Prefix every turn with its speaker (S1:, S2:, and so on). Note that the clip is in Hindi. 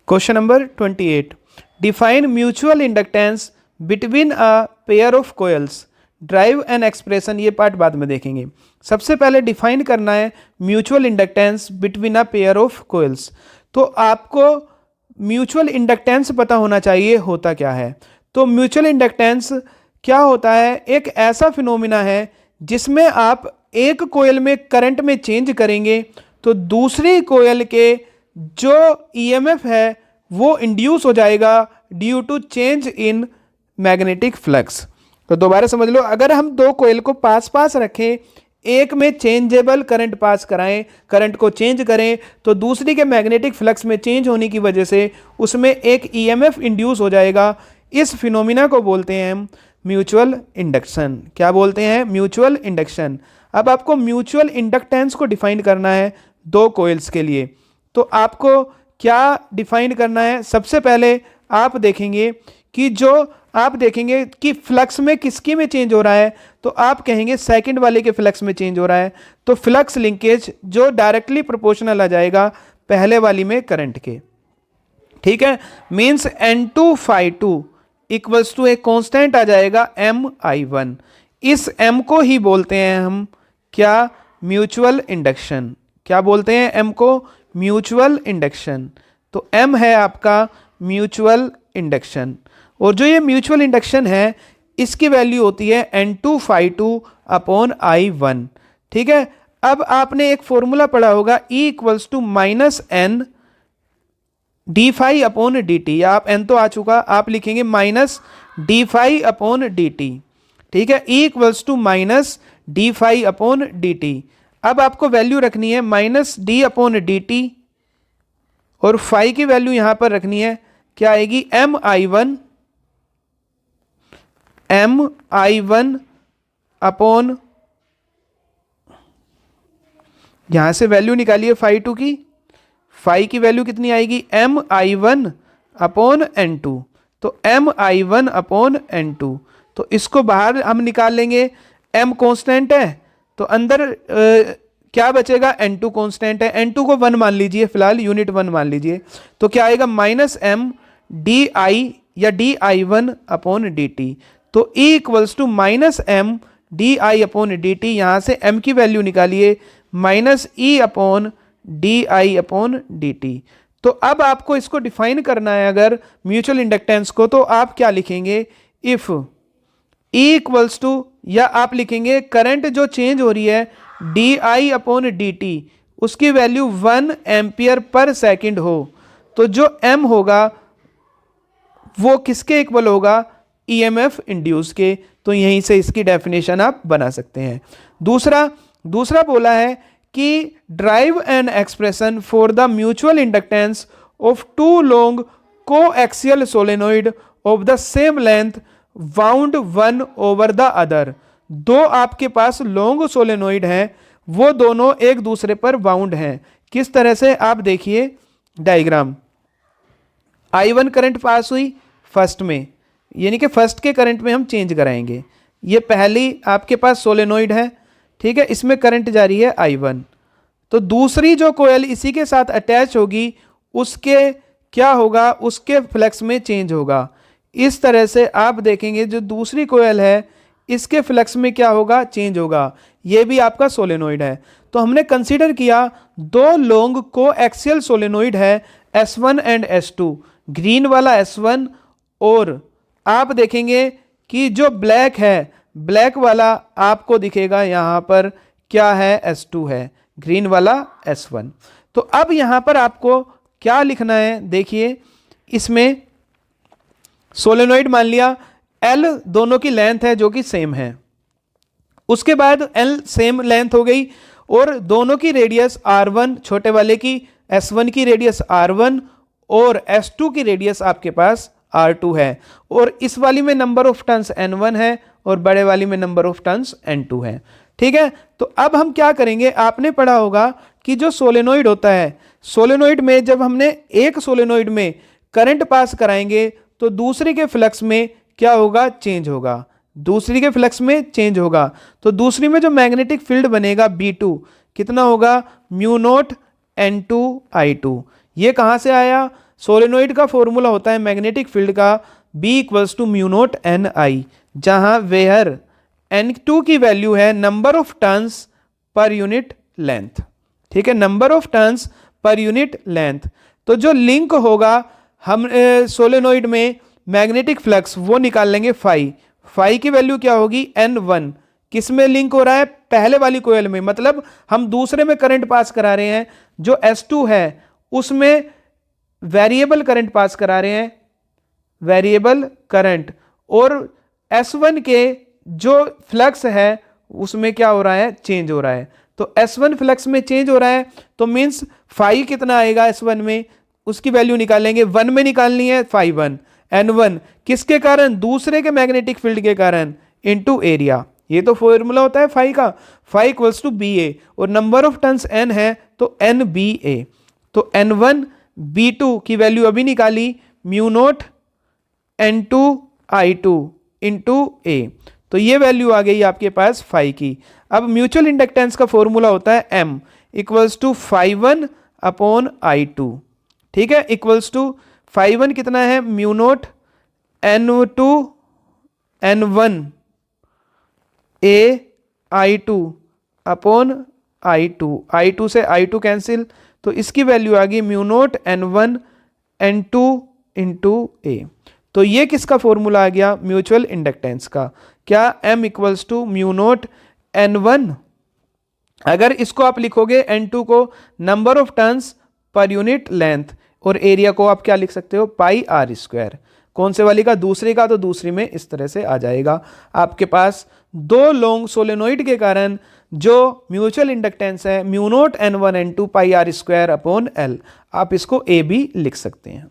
S1: Question number 28, define mutual inductance between a pair of coils, drive an expression. ये पार्ट बाद में देखेंगे। सबसे पहले डिफाइन करना है mutual inductance between a pair of coils. तो आपको म्यूचुअल इंडक्टेंस पता होना चाहिए होता क्या है। तो म्यूचुअल इंडक्टेंस क्या होता है, एक ऐसा फिनोमिना है जिसमें आप एक कोयल में करंट में चेंज करेंगे तो दूसरी कोयल के जो ईएमएफ है वो इंड्यूस हो जाएगा due to change in magnetic flux. तो दोबारा समझ लो, अगर हम दो कोयल को पास पास रखें, एक में चेंजेबल करंट पास कराएं, करंट को चेंज करें, तो दूसरी के मैग्नेटिक फ्लक्स में चेंज होने की वजह से उसमें एक ईएमएफ इंड्यूस हो जाएगा। इस फिनोमिना को बोलते हैं हम म्यूचुअल इंडक्शन। क्या बोलते हैं? Mutual induction. अब आपको म्यूचुअल इंडक्टेंस को डिफाइन करना है दो कोयल्स के लिए। तो आपको क्या डिफाइन करना है? सबसे पहले आप देखेंगे कि जो आप देखेंगे कि फ्लक्स में किसकी में चेंज हो रहा है, तो आप कहेंगे सेकंड वाले के फ्लक्स में चेंज हो रहा है। तो फ्लक्स लिंकेज जो डायरेक्टली प्रोपोर्शनल आ जाएगा पहले वाली में करंट के। ठीक है, means N2 phi2 equals to एक कांस्टेंट आ जाएगा MI1। इस M को ही बोलते हैं हम क्या? Mutual induction. क्या बोलते हैं M को? Mutual induction. तो M है आपका म्यूचुअल इंडक्शन। और जो ये म्यूचुअल इंडक्शन है इसकी वैल्यू होती है N2 phi2 अपॉन I1। ठीक है, अब आपने एक फॉर्मूला पढ़ा होगा E equals to minus N D phi upon D T, या आप एन तो आ चुका, आप लिखेंगे minus D phi upon D T. ठीक है, E equals to minus D phi upon D T. अब आपको वैल्यू रखनी है minus D upon D T और फाई की वैल्यू यहां पर रखनी है, क्या आएगी? M I1 अपॉन, यहां से वैल्यू निकालिए phi2 की, फाई की वैल्यू कितनी आएगी? MI1 upon N2। तो MI1 अपॉन N2, तो इसको बाहर हम निकाल लेंगे। M कांस्टेंट है तो अंदर क्या बचेगा? N2 कांस्टेंट है, N2 को 1 मान लीजिए, फिलहाल यूनिट 1 मान लीजिए। तो क्या आएगा? माइनस M डी आई या D I one upon D T. तो E equals to minus M D I upon D T. यहां से M की वैल्यू निकालिए, minus E upon D I upon D T. तो अब आपको इसको डिफाइन करना है अगर म्यूचुअल इंडक्टेंस को, तो आप क्या लिखेंगे? इफ E इक्वल्स टू, या आप लिखेंगे करंट जो चेंज हो रही है D I upon D T, उसकी वैल्यू 1 एम्पियर पर सेकेंड हो, तो जो M होगा वो किसके इक्वल होगा? ईएमएफ इंड्यूस के। तो यहीं से इसकी डेफिनेशन आप बना सकते हैं। दूसरा बोला है कि drive an expression for the mutual inductance of two long coaxial solenoid of the same length wound one over the other. दो आपके पास लॉन्ग सोलेनोइड हैं, वो दोनों एक दूसरे पर वाउंड हैं। किस तरह से? आप देखिए डायग्राम। I1 करंट पास हुई फर्स्ट में, यानी कि फर्स्ट के करंट में हम चेंज कराएंगे। ये पहली आपके पास सोलेनोइड है, ठीक है, इसमें करंट जा रही है I1। तो दूसरी जो कोयल इसी के साथ अटैच होगी उसके क्या होगा? उसके फ्लक्स में चेंज होगा। इस तरह से आप देखेंगे जो दूसरी कोयल है इसके फ्लक्स में क्या होगा? चेंज होगा। ये भी आपका सोलेनोइड है। तो हमने कंसीडर किया दो लॉन्ग कोएक्सियल सोलेनोइड है S1 एंड S2, ग्रीन वाला S1 और आप देखेंगे कि जो ब्लैक है, ब्लैक वाला आपको दिखेगा यहां पर क्या है? S2 है, ग्रीन वाला S1। तो अब यहां पर आपको क्या लिखना है? देखिए इसमें सोलेनोइड मान लिया, L दोनों की लेंथ है जो कि सेम है, उसके बाद L सेम लेंथ हो गई और दोनों की रेडियस R1, छोटे वाले की S1 की रेडियस R1 और S2 की रेडियस आपके पास R2 है, और इस वाली में नंबर ऑफ टर्न्स N1 है और बड़े वाली में नंबर ऑफ टर्न्स N2 है। ठीक है, तो अब हम क्या करेंगे? आपने पढ़ा होगा कि जो सोलेनोइड होता है, सोलेनोइड में जब हमने एक सोलेनोइड में करंट पास कराएंगे तो दूसरे के फ्लक्स में क्या होगा? चेंज होगा। दूसरी के फ्लक्स में चेंज होगा तो दूसरी में जो मैग्नेटिक फील्ड बनेगा B2 कितना होगा? Mu naught N2 I2। ये कहां से आया? सोलेनोइड का फॉर्मूला होता है मैग्नेटिक फील्ड का B equals to mu naught N I, जहां वेयर N2 की वैल्यू है नंबर ऑफ टर्न्स पर यूनिट लेंथ। ठीक है, नंबर ऑफ टर्न्स पर यूनिट लेंथ। तो जो लिंक होगा हम सोलेनोइड में मैग्नेटिक फ्लक्स वो निकाल लेंगे फाई। फाई की वैल्यू क्या होगी N1। किस में लिंक हो रहा है, पहले वाली कोयल में, मतलब हम दूसरे में करंट पास करा रहे हैं। जो S2 है उसमें वेरिएबल करंट पास करा रहे हैं, वेरिएबल करंट। और S1 के जो फ्लक्स है उसमें क्या हो रहा है, चेंज हो रहा है। तो S1 फ्लक्स में चेंज हो रहा है तो मींस फाई कितना आएगा S1 में, उसकी वैल्यू निकालेंगे, 1 में निकालनी है फाई 1 N1 किसके कारण, दूसरे के मैग्नेटिक फील्ड के कारण, इनटू एरिया। ये तो फॉर्मूला होता है फाई का, फाई इक्वल्स टू बी ए, और नंबर ऑफ टर्न्स n है तो n बी ए। तो N1 B2 की वैल्यू अभी निकाली, mu naught N2 I2 into ए। तो ये वैल्यू आ गई आपके पास फाई की। अब म्यूचुअल इंडक्टेंस का फॉर्मूला होता है M equals to phi 1 upon I2। ठीक है, इक्वल्स टू फाई 1 कितना है, म्यू नोट N2 N1 ए I2 अपॉन I2, I2 से I2 कैंसिल, तो इसकी वैल्यू आ गई mu naught N1 N2 into ए। तो ये किसका फॉर्मूला आ गया, म्यूचुअल इंडक्टेंस का। क्या, M equals to mu naught N1, अगर इसको आप लिखोगे N2 को नंबर ऑफ टर्न्स पर यूनिट लेंथ, और एरिया को आप क्या लिख सकते हो, पाई आर स्क्वायर। कौन से वाली का, दूसरी का, तो दूसरी में इस तरह से आ जाएगा। आपके पास दो लॉन्ग सोलेनोइड के कारण जो म्यूचुअल इंडक्टेंस है mu naught N1 N2 pi R square upon L, आप इसको ए भी लिख सकते हैं।